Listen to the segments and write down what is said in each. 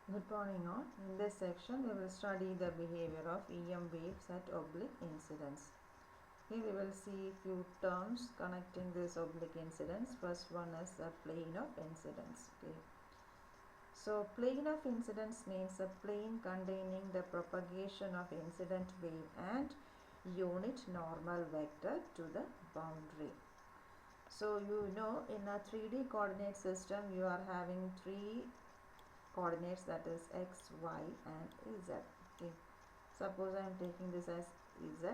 Good morning all. In this section we will study the behavior of EM waves at oblique incidence. Here we will see few terms connecting this oblique incidence. First one is a plane of incidence. Okay. So plane of incidence means a plane containing the propagation of incident wave and unit normal vector to the boundary. So you know in a 3D coordinate system you are having three coordinates, that is x, y and z. Okay, suppose I am taking this as z,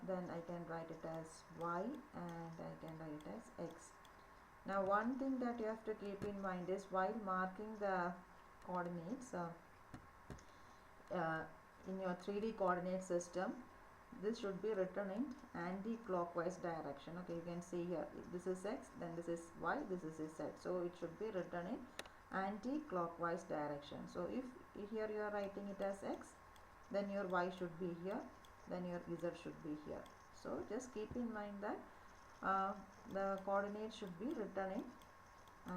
then I can write it as y and I can write it as x. Now one thing that you have to keep in mind is while marking the coordinates in your 3D coordinate system, this should be written in anti-clockwise direction. Okay, you can see here, this is x, then this is y, this is z. So it should be written in anti-clockwise direction. So if here you are writing it as x, then your y should be here, then your z should be here. So just keep in mind that the coordinates should be written in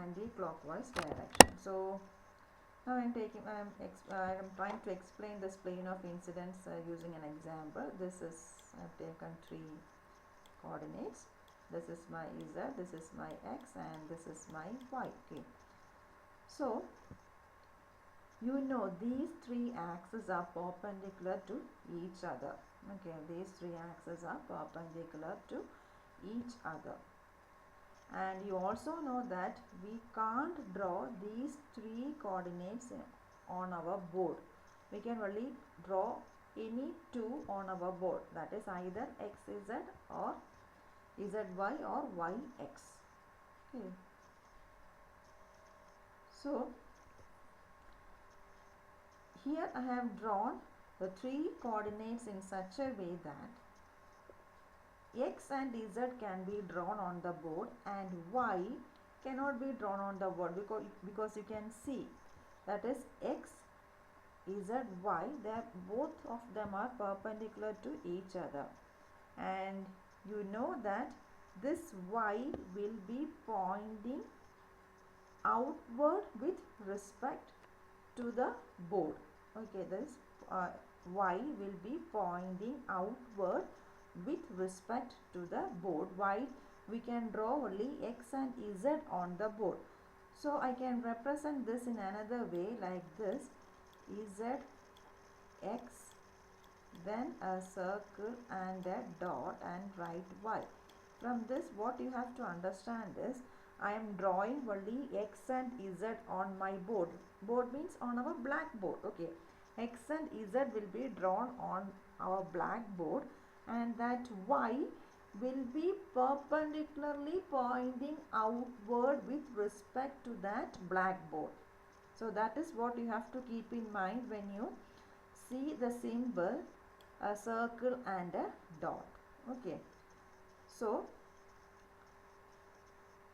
anti-clockwise direction. So now I am trying to explain this plane of incidence using an example. This is, I have taken three coordinates. This is my z, this is my x and this is my y. Okay. So you know these three axes are perpendicular to each other. Okay, these three axes are perpendicular to each other. And you also know that we can't draw these three coordinates on our board. We can only draw any two on our board, that is either xz or zy or yx. Okay. So here I have drawn the three coordinates in such a way that x and z can be drawn on the board and y cannot be drawn on the board because you can see that is x, z, y, both of them are perpendicular to each other, and you know that this y will be pointing outward with respect to the board. Okay, this y will be pointing outward with respect to the board, while we can draw only x and z on the board. So I can represent this in another way like this: z, x, then a circle and a dot and write y. From this what you have to understand is I am drawing only x and z on my board. Board means on our blackboard. Okay, x and z will be drawn on our blackboard and that y will be perpendicularly pointing outward with respect to that blackboard. So that is what you have to keep in mind when you see the symbol a circle and a dot. Okay, so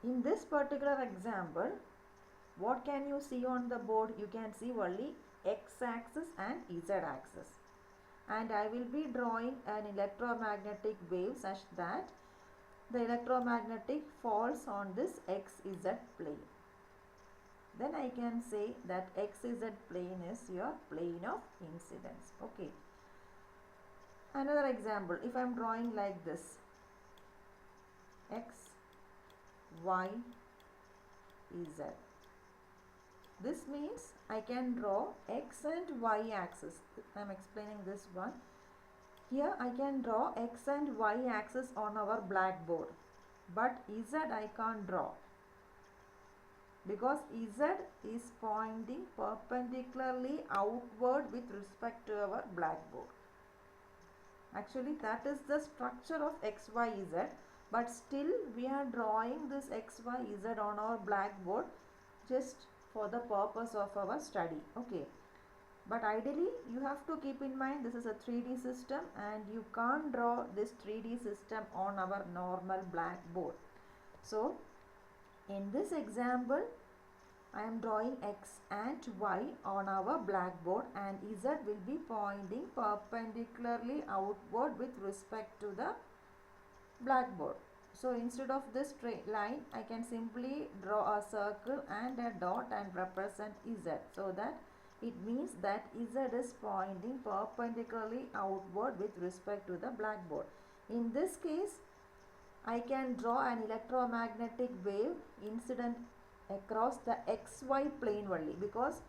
in this particular example, what can you see on the board? You can see only x-axis and z-axis, and I will be drawing an electromagnetic wave such that the electromagnetic falls on this xz plane. Then I can say that xz plane is your plane of incidence. Okay. Another example, if I am drawing like this, x, y, z. This means I can draw x and y axis. I am explaining this one. Here I can draw x and y axis on our blackboard, but z I can't draw because z is pointing perpendicularly outward with respect to our blackboard. Actually that is the structure of x, y, z, but still we are drawing this x, y, z on our blackboard just for the purpose of our study. Okay, but ideally you have to keep in mind this is a 3D system and you can't draw this 3D system on our normal blackboard. So in this example I am drawing x and y on our blackboard and z will be pointing perpendicularly outward with respect to the blackboard. So instead of this straight line, I can simply draw a circle and a dot and represent Z, so that it means that Z is pointing perpendicularly outward with respect to the blackboard. In this case, I can draw an electromagnetic wave incident across the XY plane only, because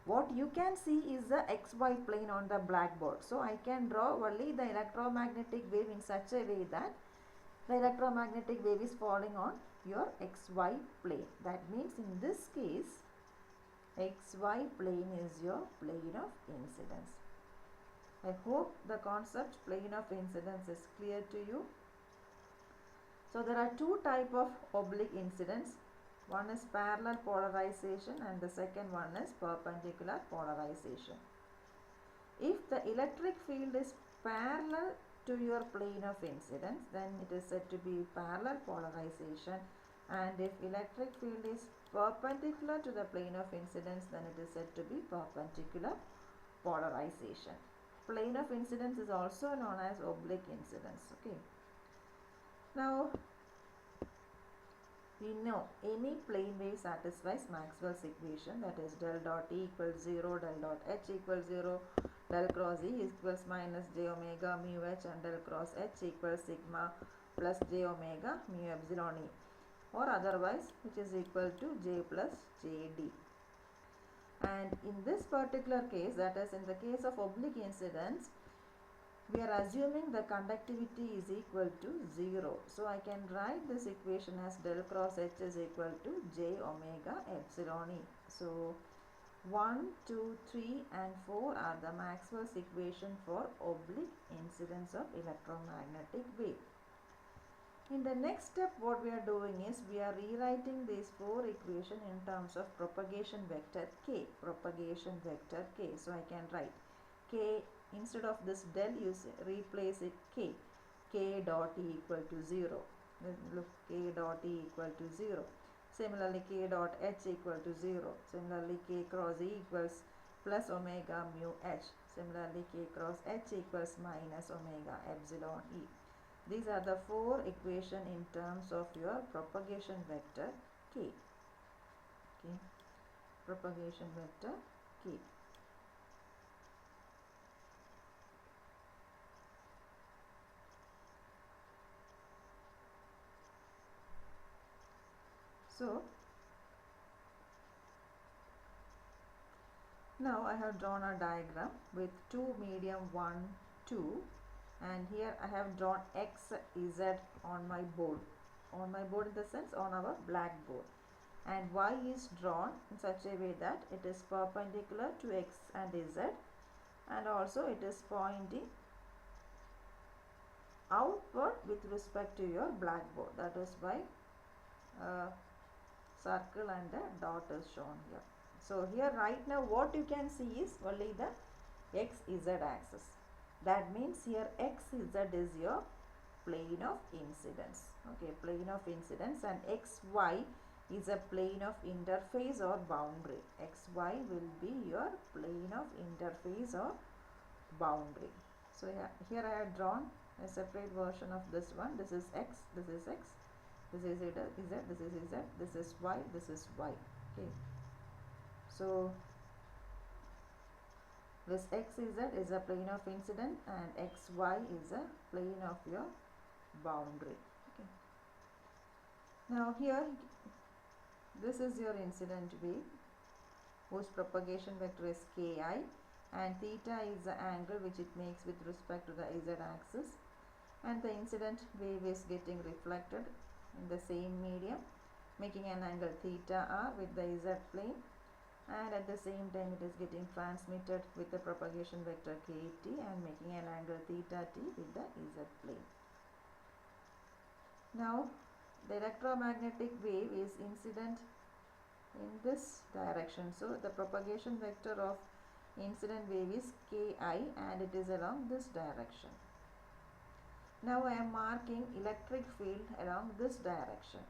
what you can see is the XY plane on the blackboard. So I can draw only the electromagnetic wave in such a way that the electromagnetic wave is falling on your XY plane. That means in this case, XY plane is your plane of incidence. I hope the concept plane of incidence is clear to you. So there are two types of oblique incidence. One is parallel polarization and the second one is perpendicular polarization. If the electric field is parallel to your plane of incidence, then it is said to be parallel polarization, and if electric field is perpendicular to the plane of incidence, then it is said to be perpendicular polarization. Plane of incidence is also known as oblique incidence. Okay. Now, we know any plane wave satisfies Maxwell's equation, that is del dot E equals 0, del dot H equals 0, del cross E equals minus j omega mu H, and del cross H equals sigma plus j omega mu epsilon E, or otherwise which is equal to j plus jd. And in this particular case, that is in the case of oblique incidence, we are assuming the conductivity is equal to 0. So I can write this equation as del cross H is equal to j omega epsilon E. So 1, 2, 3 and 4 are the Maxwell's equation for oblique incidence of electromagnetic wave. In the next step, what we are doing is we are rewriting these four equations in terms of propagation vector k. Propagation vector k. So I can write k, instead of this del, you replace it k. K dot E equal to 0. Look, k dot E equal to 0. Similarly, k dot H equal to 0. Similarly, k cross E equals plus omega mu H. Similarly, k cross H equals minus omega epsilon E. These are the four equations in terms of your propagation vector k. Okay. Propagation vector k. So, now I have drawn a diagram with two medium 1, 2, and here I have drawn x, z on my board. On my board in the sense on our blackboard. And y is drawn in such a way that it is perpendicular to x and z, and also it is pointing outward with respect to your blackboard. That is why circle and a dot is shown here. So here right now what you can see is only the xz axis. That means here xz is your plane of incidence. Okay, plane of incidence, and xy is a plane of interface or boundary. Xy will be your plane of interface or boundary. So here I have drawn a separate version of this one. This is x, this is x, this is z, this is z, this is y, this is y. Okay. So this xz is a plane of incident and xy is a plane of your boundary. Okay. Now here this is your incident wave whose propagation vector is ki, and theta is the angle which it makes with respect to the z axis, and the incident wave is getting reflected in the same medium, making an angle theta r with the z plane, and at the same time it is getting transmitted with the propagation vector kt and making an angle theta t with the z plane. Now the electromagnetic wave is incident in this direction, so the propagation vector of incident wave is ki and it is along this direction. Now I am marking electric field along this direction.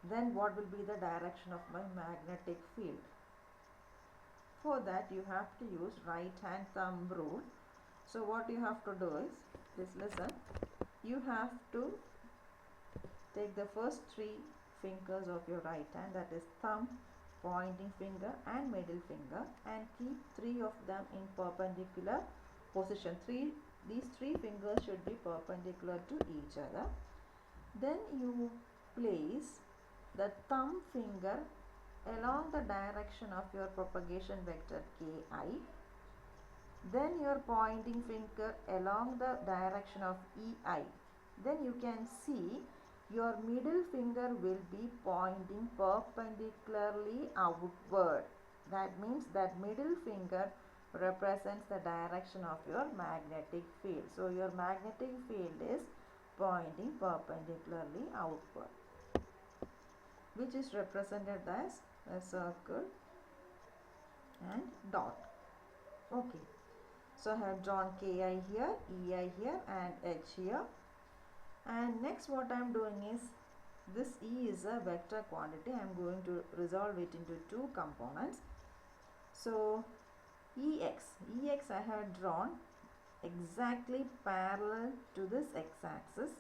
Then what will be the direction of my magnetic field? For that you have to use right hand thumb rule. So what you have to do is, please listen. you have to take the first three fingers of your right hand, that is thumb, pointing finger and middle finger, and keep three of them in perpendicular position. These three fingers should be perpendicular to each other. Then you place the thumb finger along the direction of your propagation vector Ki, then your pointing finger along the direction of Ei. Then you can see your middle finger will be pointing perpendicularly outward. That means that middle finger represents the direction of your magnetic field. So your magnetic field is pointing perpendicularly outward, which is represented as a circle and dot. Okay, so I have drawn Ki here, Ei here and H here. And next what I am doing is, this E is a vector quantity. I am going to resolve it into two components. So Ex I have drawn exactly parallel to this x-axis,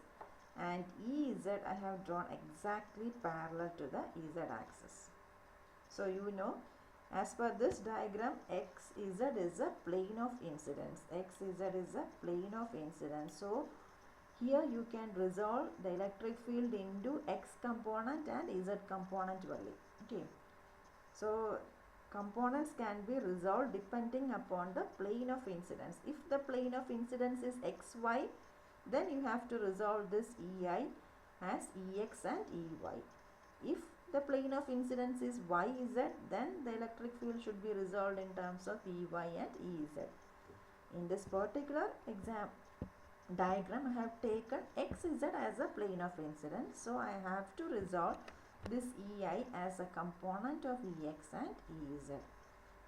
and Ez I have drawn exactly parallel to the z-axis. So you know, as per this diagram, xz is a plane of incidence. Xz is a plane of incidence. So here you can resolve the electric field into x component and z component only. Okay. So components can be resolved depending upon the plane of incidence. If the plane of incidence is xy, then you have to resolve this Ei as Ex and Ey. If the plane of incidence is yz, then the electric field should be resolved in terms of Ey and Ez. In this particular diagram, I have taken xz as a plane of incidence. So I have to resolve this Ei as a component of Ex and Ez.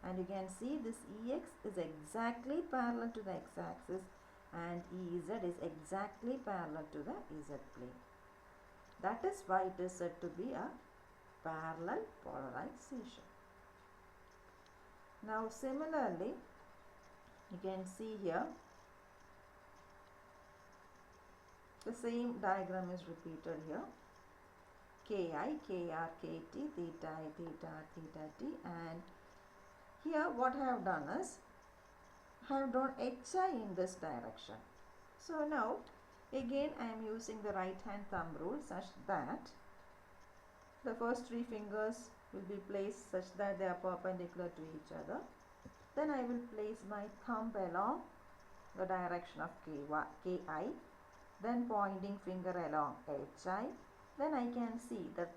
And you can see this Ex is exactly parallel to the x-axis and Ez is exactly parallel to the z plane. That is why it is said to be a parallel polarization. Now similarly, you can see here the same diagram is repeated here. Ki, Kr, Kt, theta I, theta R, theta T, and here what I have done is I have drawn Hi in this direction. So now again I am using the right hand thumb rule such that the first three fingers will be placed such that they are perpendicular to each other. Then I will place my thumb along the direction of Ki, then pointing finger along Hi. Then I can see that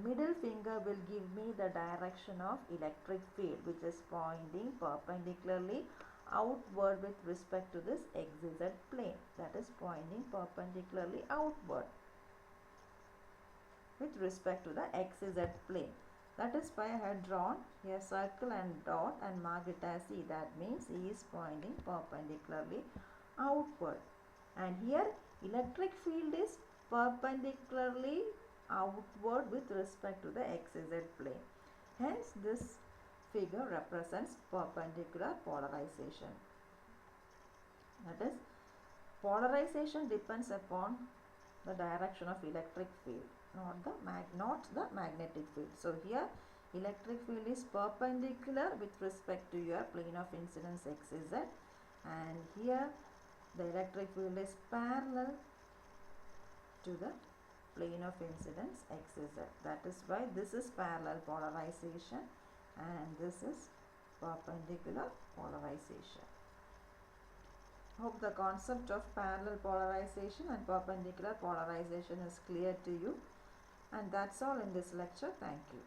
middle finger will give me the direction of electric field, which is pointing perpendicularly outward with respect to this xz plane. That is pointing perpendicularly outward with respect to the xz plane. That is why I have drawn a circle and dot and mark it as E. That means E is pointing perpendicularly outward. And here electric field is perpendicularly outward with respect to the xz plane. Hence this figure represents perpendicular polarization. That is, polarization depends upon the direction of electric field, not the magnetic field. So here electric field is perpendicular with respect to your plane of incidence xz, and here the electric field is parallel to the plane of incidence xz. That is why this is parallel polarization and this is perpendicular polarization. Hope the concept of parallel polarization and perpendicular polarization is clear to you. And that's all in this lecture. Thank you.